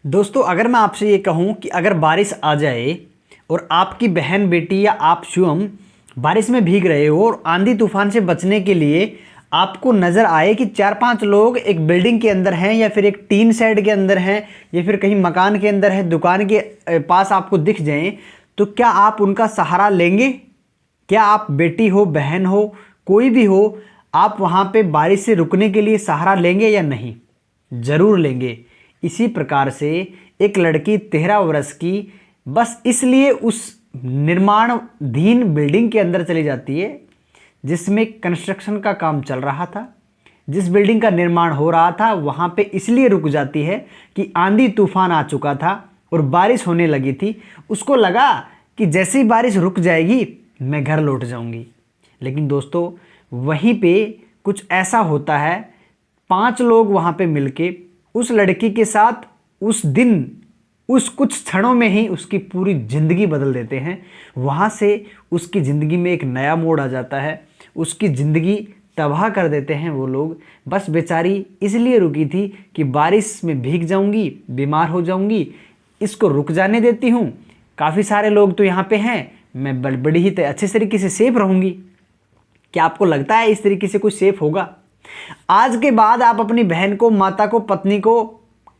दोस्तों, अगर मैं आपसे ये कहूँ कि अगर बारिश आ जाए और आपकी बहन बेटी या आप स्वयं बारिश में भीग रहे हो और आंधी तूफान से बचने के लिए आपको नज़र आए कि 4-5 लोग एक बिल्डिंग के अंदर हैं या फिर एक टीन शेड के अंदर हैं या फिर कहीं मकान के अंदर है, दुकान के पास आपको दिख जाएं, तो क्या आप उनका सहारा लेंगे? क्या आप बेटी हो, बहन हो, कोई भी हो, आप वहाँ पे बारिश से रुकने के लिए सहारा लेंगे या नहीं? ज़रूर लेंगे। इसी प्रकार से एक लड़की 13 वर्ष की बस इसलिए उस निर्माणाधीन बिल्डिंग के अंदर चली जाती है जिसमें कंस्ट्रक्शन का काम चल रहा था, जिस बिल्डिंग का निर्माण हो रहा था वहाँ पे इसलिए रुक जाती है कि आंधी तूफान आ चुका था और बारिश होने लगी थी। उसको लगा कि जैसे ही बारिश रुक जाएगी मैं घर लौट जाऊंगी। लेकिन दोस्तों, वहीं पे कुछ ऐसा होता है, 5 लोग वहाँ पे मिलके उस लड़की के साथ उस दिन, उस कुछ क्षणों में ही उसकी पूरी ज़िंदगी बदल देते हैं। वहाँ से उसकी ज़िंदगी में एक नया मोड़ आ जाता है, उसकी ज़िंदगी तबाह कर देते हैं वो लोग। बस बेचारी इसलिए रुकी थी कि बारिश में भीग जाऊंगी, बीमार हो जाऊंगी, इसको रुक जाने देती हूँ। काफ़ी सारे लोग तो यहाँ पे हैं, मैं बड़ी ही अच्छे तरीके से सेफ रहूँगी। क्या आपको लगता है इस तरीके से कुछ सेफ होगा? आज के बाद आप अपनी बहन को, माता को, पत्नी को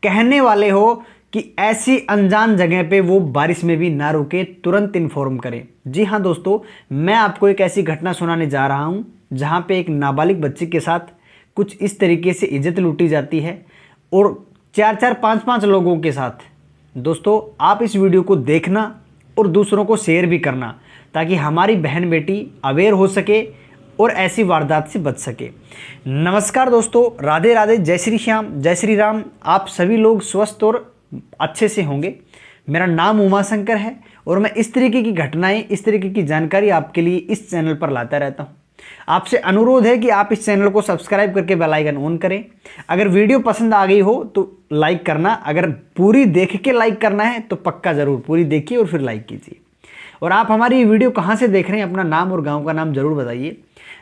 कहने वाले हो कि ऐसी अनजान जगह पे वो बारिश में भी ना रुके, तुरंत इन्फॉर्म करें। जी हाँ दोस्तों, मैं आपको एक ऐसी घटना सुनाने जा रहा हूँ जहाँ पे एक नाबालिग बच्ची के साथ कुछ इस तरीके से इज्जत लूटी जाती है और 4-4, 5-5 लोगों के साथ। दोस्तों, आप इस वीडियो को देखना और दूसरों को शेयर भी करना ताकि हमारी बहन बेटी अवेयर हो सके और ऐसी वारदात से बच सके। नमस्कार दोस्तों, राधे राधे, जय श्री श्याम, जय श्री राम। आप सभी लोग स्वस्थ और अच्छे से होंगे। मेरा नाम उमाशंकर है और मैं इस तरीके की घटनाएं, इस तरीके की जानकारी आपके लिए इस चैनल पर लाता रहता हूं। आपसे अनुरोध है कि आप इस चैनल को सब्सक्राइब करके बेल आइकन ऑन करें। अगर वीडियो पसंद आ गई हो तो लाइक करना, अगर पूरी देख के लाइक करना है तो पक्का ज़रूर पूरी देखिए और फिर लाइक कीजिए। और आप हमारी ये वीडियो कहाँ से देख रहे हैं, अपना नाम और गाँव का नाम ज़रूर बताइए।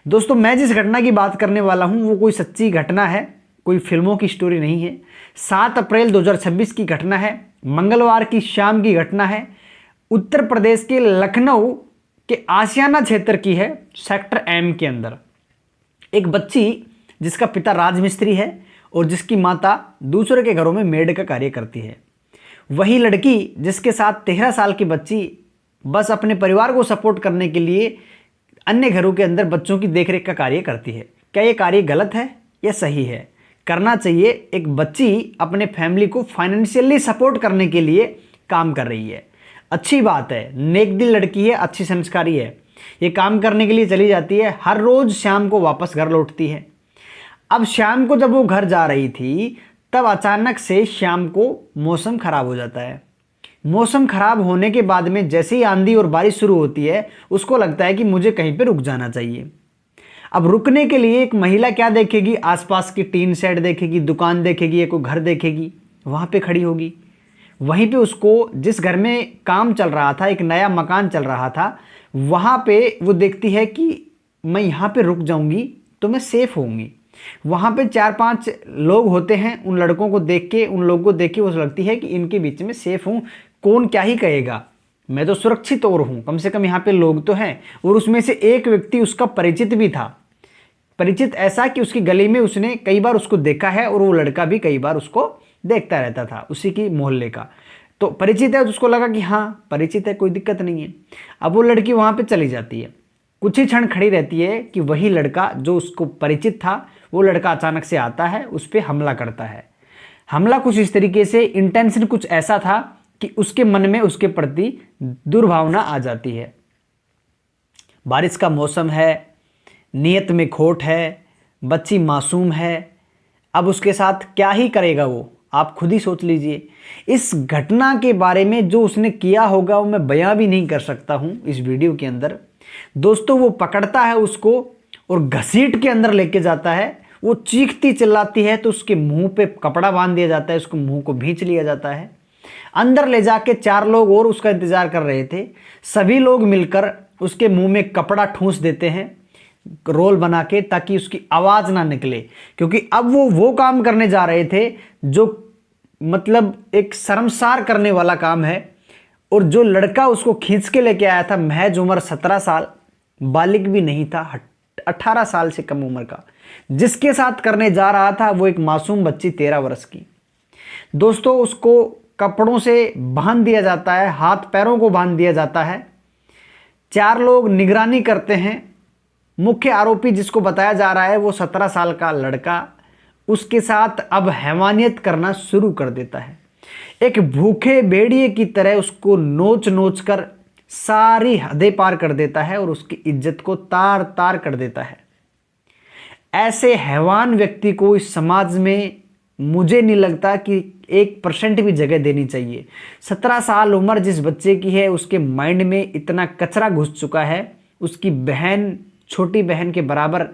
दोस्तों, मैं जिस घटना की बात करने वाला हूँ वो कोई सच्ची घटना है, कोई फिल्मों की स्टोरी नहीं है। 7 अप्रैल 2026 की घटना है, मंगलवार की शाम की घटना है। उत्तर प्रदेश के लखनऊ के आशियाना क्षेत्र की है, सेक्टर एम के अंदर। एक बच्ची जिसका पिता राजमिस्त्री है और जिसकी माता दूसरे के घरों में मेड का कार्य करती है। वही लड़की जिसके साथ 13 साल की बच्ची बस अपने परिवार को सपोर्ट करने के लिए अन्य घरों के अंदर बच्चों की देखरेख का कार्य करती है। क्या ये कार्य गलत है या सही है? करना चाहिए। एक बच्ची अपने फैमिली को फाइनेंशियली सपोर्ट करने के लिए काम कर रही है, अच्छी बात है, नेक दिल लड़की है, अच्छी संस्कारी है। ये काम करने के लिए चली जाती है, हर रोज़ शाम को वापस घर लौटती है। अब शाम को जब वो घर जा रही थी तब अचानक से शाम को मौसम खराब हो जाता है। मौसम खराब होने के बाद में जैसे ही आंधी और बारिश शुरू होती है, उसको लगता है कि मुझे कहीं पे रुक जाना चाहिए। अब रुकने के लिए एक महिला क्या देखेगी? आसपास की टीन शेड देखेगी, दुकान देखेगी, या कोई घर देखेगी, वहाँ पे खड़ी होगी। वहीं पे उसको जिस घर में काम चल रहा था, एक नया मकान चल रहा था, वहाँ पे वो देखती है कि मैं यहाँ पे रुक जाऊँगी तो मैं सेफ होंगी। वहाँ पे 4-5 लोग होते हैं, उन लड़कों को देख के, उन लोगों को देख के वो लगती है कि इनके बीच में सेफ हूँ, कौन क्या ही कहेगा, मैं तो सुरक्षित और हूँ, कम से कम यहाँ पे लोग तो हैं। और उसमें से एक व्यक्ति उसका परिचित भी था, परिचित ऐसा कि उसकी गली में उसने कई बार उसको देखा है और वो लड़का भी कई बार उसको देखता रहता था, उसी की मोहल्ले का। तो परिचित है तो उसको लगा कि हाँ परिचित है, कोई दिक्कत नहीं है। अब वो लड़की वहाँ पे चली जाती है, कुछ ही क्षण खड़ी रहती है कि वही लड़का जो उसको परिचित था, वो लड़का अचानक से आता है, उस पर हमला करता है। हमला कुछ इस तरीके से, इंटेंशन कुछ ऐसा था कि उसके मन में उसके प्रति दुर्भावना आ जाती है। बारिश का मौसम है, नीयत में खोट है, बच्ची मासूम है, अब उसके साथ क्या ही करेगा वो, आप खुद ही सोच लीजिए। इस घटना के बारे में जो उसने किया होगा वो मैं बयां भी नहीं कर सकता हूं इस वीडियो के अंदर। दोस्तों, वो पकड़ता है उसको और घसीट के अंदर लेके जाता है। वो चीखती चिल्लाती है तो उसके मुंह पे कपड़ा बांध दिया जाता है, उसको मुंह को भींच लिया जाता है। अंदर ले जाके 4 लोग और उसका इंतजार कर रहे थे। सभी लोग मिलकर उसके मुंह में कपड़ा ठूंस देते हैं, रोल बना के, ताकि उसकी आवाज़ ना निकले, क्योंकि अब वो काम करने जा रहे थे जो मतलब एक शर्मसार करने वाला काम है। और जो लड़का उसको खींच के लेके आया था, महज उम्र 17 साल, बालिग भी नहीं था, 18 साल से कम उम्र का, जिसके साथ करने जा रहा था वो एक मासूम बच्ची 13 वर्ष की। दोस्तों, उसको कपड़ों से बांध दिया जाता है, हाथ पैरों को बांध दिया जाता है। 4 लोग निगरानी करते हैं। मुख्य आरोपी जिसको बताया जा रहा है वो 17 साल का लड़का उसके साथ अब हैवानियत करना शुरू कर देता है। एक भूखे भेड़िए की तरह उसको नोच नोच कर सारी हदें पार कर देता है और उसकी इज्जत को तार तार कर देता है। ऐसे हैवान व्यक्ति को इस समाज में मुझे नहीं लगता कि 1% भी जगह देनी चाहिए। 17 साल उम्र जिस बच्चे की है, उसके माइंड में इतना कचरा घुस चुका है। उसकी बहन, छोटी बहन के बराबर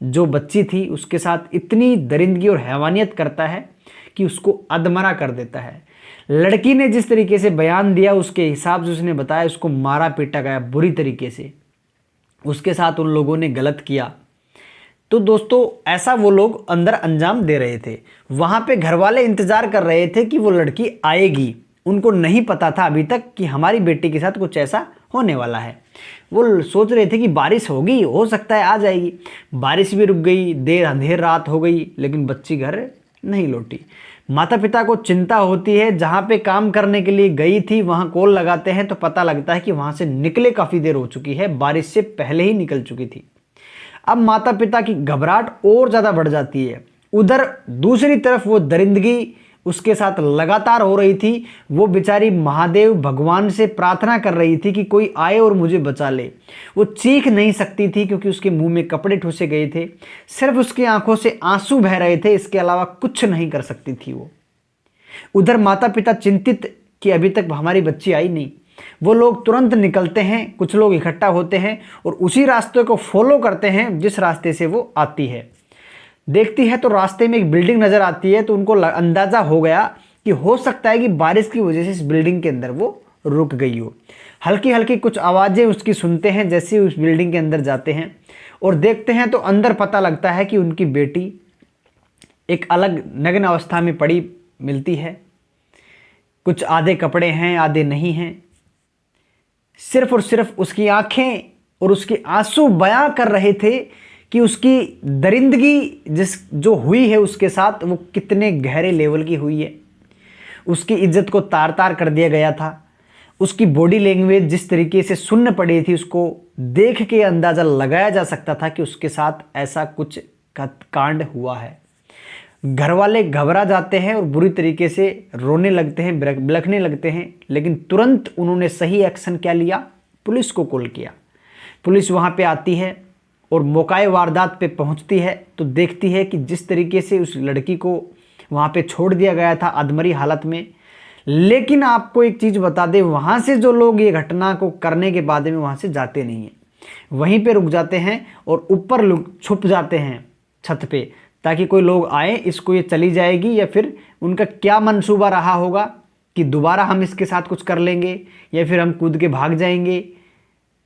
जो बच्ची थी, उसके साथ इतनी दरिंदगी और हैवानियत करता है कि उसको अधमरा कर देता है। लड़की ने जिस तरीके से बयान दिया, उसके हिसाब से उसने बताया उसको मारा पीटा गया बुरी तरीके से, उसके साथ उन लोगों ने गलत किया। तो दोस्तों, ऐसा वो लोग अंदर अंजाम दे रहे थे। वहाँ पे घर वाले इंतजार कर रहे थे कि वो लड़की आएगी। उनको नहीं पता था अभी तक कि हमारी बेटी के साथ कुछ ऐसा होने वाला है। वो सोच रहे थे कि बारिश होगी, हो सकता है आ जाएगी। बारिश भी रुक गई, अंधेर रात हो गई, लेकिन बच्ची घर नहीं लौटी। माता पिता को चिंता होती है। जहाँ पे काम करने के लिए गई थी वहाँ कॉल लगाते हैं तो पता लगता है कि वहाँ से निकले काफ़ी देर हो चुकी है, बारिश से पहले ही निकल चुकी थी। अब माता पिता की घबराहट और ज़्यादा बढ़ जाती है। उधर दूसरी तरफ वो दरिंदगी उसके साथ लगातार हो रही थी। वो बेचारी महादेव भगवान से प्रार्थना कर रही थी कि कोई आए और मुझे बचा ले। वो चीख नहीं सकती थी क्योंकि उसके मुंह में कपड़े ठूसे गए थे, सिर्फ उसकी आंखों से आंसू बह रहे थे, इसके अलावा कुछ नहीं कर सकती थी वो। उधर माता पिता चिंतित कि अभी तक हमारी बच्ची आई नहीं। वो लोग तुरंत निकलते हैं, कुछ लोग इकट्ठा होते हैं और उसी रास्ते को फॉलो करते हैं जिस रास्ते से वो आती है। देखती है तो रास्ते में एक बिल्डिंग नजर आती है, तो उनको अंदाजा हो गया कि हो सकता है कि बारिश की वजह से इस बिल्डिंग के अंदर वो रुक गई हो। हल्की हल्की कुछ आवाज़ें उसकी सुनते हैं जैसे उस बिल्डिंग के अंदर जाते हैं और देखते हैं तो अंदर पता लगता है कि उनकी बेटी एक अलग नग्न अवस्था में पड़ी मिलती है। कुछ आधे कपड़े हैं, आधे नहीं हैं। सिर्फ और सिर्फ उसकी आंखें और उसके आंसू बयां कर रहे थे कि उसकी दरिंदगी जो हुई है उसके साथ, वो कितने गहरे लेवल की हुई है। उसकी इज्जत को तार तार कर दिया गया था। उसकी बॉडी लैंग्वेज जिस तरीके से सुन्न पड़ी थी, उसको देख के अंदाज़ा लगाया जा सकता था कि उसके साथ ऐसा कुछ कांड हुआ है। घर वाले घबरा जाते हैं और बुरी तरीके से रोने लगते हैं, बिलखने लगते हैं, लेकिन तुरंत उन्होंने सही एक्शन क्या लिया, पुलिस को कॉल किया। पुलिस वहाँ पे आती है और मौकाए वारदात पे पहुँचती है तो देखती है कि जिस तरीके से उस लड़की को वहाँ पे छोड़ दिया गया था अधमरी हालत में। लेकिन आपको एक चीज़ बता दें, वहाँ से जो लोग ये घटना को करने के बाद में वहाँ से जाते नहीं हैं, वहीं पे रुक जाते हैं और ऊपर छुप जाते हैं छत पे, ताकि कोई लोग आए, इसको ये चली जाएगी या फिर उनका क्या मंसूबा रहा होगा कि दोबारा हम इसके साथ कुछ कर लेंगे या फिर हम कूद के भाग जाएंगे,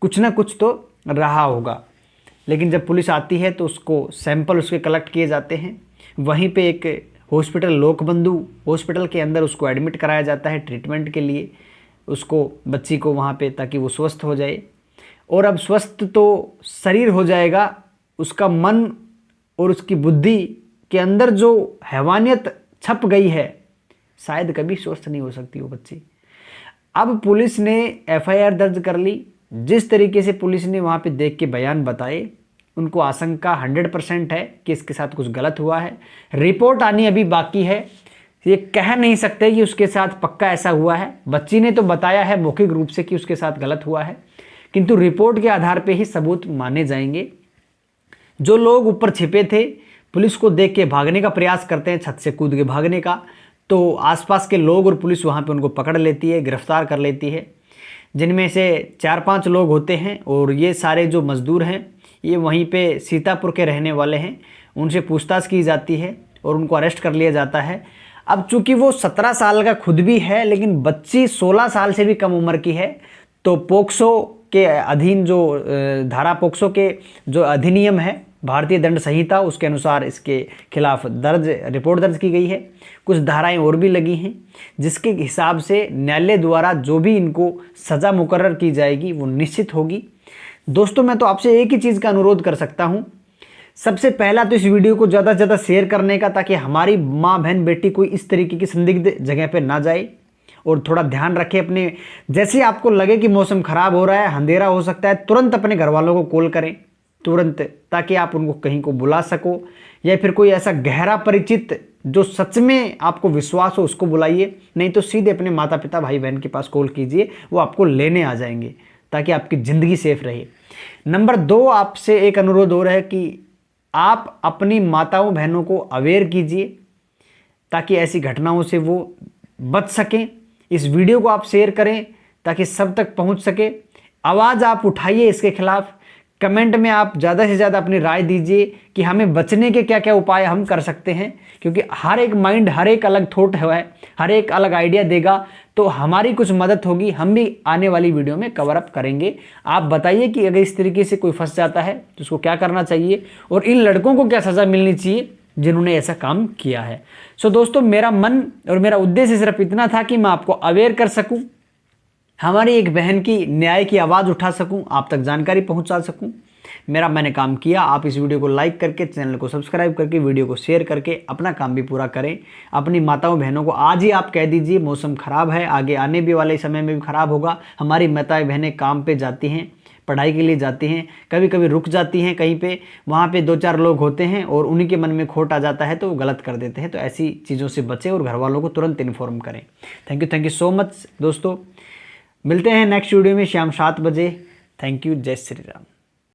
कुछ ना कुछ तो रहा होगा। लेकिन जब पुलिस आती है तो उसको सैंपल उसके कलेक्ट किए जाते हैं। वहीं पे एक हॉस्पिटल, लोकबंधु हॉस्पिटल के अंदर उसको एडमिट कराया जाता है ट्रीटमेंट के लिए, उसको, बच्ची को वहाँ पे, ताकि वो स्वस्थ हो जाए। और अब स्वस्थ तो शरीर हो जाएगा, उसका मन और उसकी बुद्धि के अंदर जो हैवानियत छप गई है, शायद कभी स्वस्थ नहीं हो सकती वो बच्ची। अब पुलिस ने एफआईआर दर्ज कर ली। जिस तरीके से पुलिस ने वहाँ पे देख के बयान बताए, उनको आशंका 100% है कि इसके साथ कुछ गलत हुआ है। रिपोर्ट आनी अभी बाकी है, ये कह नहीं सकते कि उसके साथ पक्का ऐसा हुआ है। बच्ची ने तो बताया है मौखिक रूप से कि उसके साथ गलत हुआ है, किंतु रिपोर्ट के आधार पे ही सबूत माने जाएंगे। जो लोग ऊपर छिपे थे, पुलिस को देख के भागने का प्रयास करते हैं, छत से कूद के भागने का, तो आसपास के लोग और पुलिस वहाँ पे उनको पकड़ लेती है, गिरफ्तार कर लेती है। जिनमें से 4-5 लोग होते हैं और ये सारे जो मज़दूर हैं ये वहीं पे सीतापुर के रहने वाले हैं। उनसे पूछताछ की जाती है और उनको अरेस्ट कर लिया जाता है। अब चूंकि वो 17 साल का खुद भी है, लेकिन बच्ची 16 साल से भी कम उम्र की है, तो पोक्सो के अधीन जो धारा पोक्सो के जो अधिनियम है भारतीय दंड संहिता उसके अनुसार इसके खिलाफ रिपोर्ट दर्ज की गई है। कुछ धाराएं और भी लगी हैं जिसके हिसाब से न्यायालय द्वारा जो भी इनको सज़ा मुकर्रर की जाएगी वो निश्चित होगी। दोस्तों मैं तो आपसे एक ही चीज़ का अनुरोध कर सकता हूँ, सबसे पहला तो इस वीडियो को ज़्यादा से ज़्यादा शेयर करने का, ताकि हमारी माँ बहन बेटी कोई इस तरीके की संदिग्ध जगह पे ना जाए। और थोड़ा ध्यान रखें अपने, जैसे ही आपको लगे कि मौसम ख़राब हो रहा है, अंधेरा हो सकता है, तुरंत अपने घर वालों को कॉल करें तुरंत, ताकि आप उनको कहीं को बुला सको, या फिर कोई ऐसा गहरा परिचित जो सच में आपको विश्वास हो उसको बुलाइए। नहीं तो सीधे अपने माता पिता भाई बहन के पास कॉल कीजिए, वो आपको लेने आ जाएंगे ताकि आपकी ज़िंदगी सेफ रहे। नंबर 2, आपसे एक अनुरोध हो रहा है कि आप अपनी माताओं बहनों को अवेयर कीजिए ताकि ऐसी घटनाओं से वो बच सकें। इस वीडियो को आप शेयर करें ताकि सब तक पहुंच सके। आवाज़ आप उठाइए इसके खिलाफ। कमेंट में आप ज़्यादा से ज़्यादा अपनी राय दीजिए कि हमें बचने के क्या क्या उपाय हम कर सकते हैं, क्योंकि हर एक माइंड हर एक अलग थॉट है, हर एक अलग आइडिया देगा, तो हमारी कुछ मदद होगी। हम भी आने वाली वीडियो में कवर अप करेंगे। आप बताइए कि अगर इस तरीके से कोई फंस जाता है तो उसको क्या करना चाहिए, और इन लड़कों को क्या सज़ा मिलनी चाहिए जिन्होंने ऐसा काम किया है। सो दोस्तों, मेरा मन और मेरा उद्देश्य सिर्फ इतना था कि मैं आपको अवेयर कर सकूं, हमारी एक बहन की न्याय की आवाज़ उठा सकूं, आप तक जानकारी पहुंचा सकूं। मैंने काम किया। आप इस वीडियो को लाइक करके, चैनल को सब्सक्राइब करके, वीडियो को शेयर करके अपना काम भी पूरा करें। अपनी माताओं बहनों को आज ही आप कह दीजिए मौसम ख़राब है, आगे आने भी वाले समय में भी ख़राब होगा। हमारी माताएं बहनें काम पे जाती हैं, पढ़ाई के लिए जाती हैं, कभी कभी रुक जाती हैं कहीं पे, वहाँ पे 2-4 लोग होते हैं और उन्हीं के मन में खोट आ जाता है तो वो गलत कर देते हैं। तो ऐसी चीज़ों से बचें और घर वालों को तुरंत इन्फॉर्म करें। थैंक यू सो मच दोस्तों। मिलते हैं नेक्स्ट वीडियो में शाम 7 बजे। Thank you. जय श्री राम।